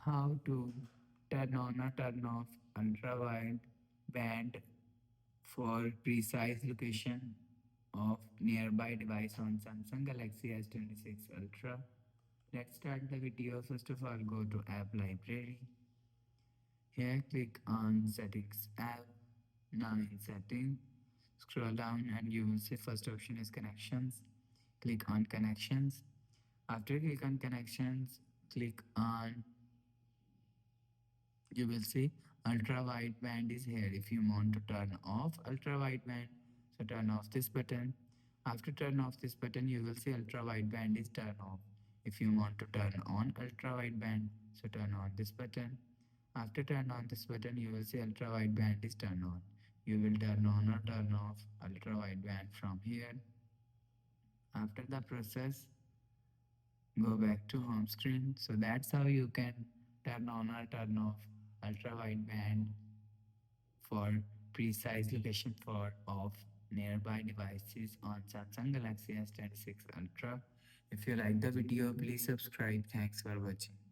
how to turn on or turn off ultra-wide band for precise location of nearby device on Samsung Galaxy S26 Ultra. Let's start the video. First of all, go to App Library. Here, click on Settings app. Now in Setting, scroll down and you will see first option is Connections. Click on Connections. After click on Connections, click on you will see ultra wideband is here. If you want to turn off ultra wideband, so turn off this button. After turn off this button, you will see ultra wideband is turned off. If you want to turn on ultra wideband, so turn on this button. After turn on this button, you will see ultra wideband is turned on. You will turn on or turn off ultra wideband from here. After the process, go back to home screen. So that's how you can turn on or turn off ultra wideband for precise location for of nearby devices on Samsung Galaxy S26 Ultra. If you like the video, please subscribe. Thanks for watching.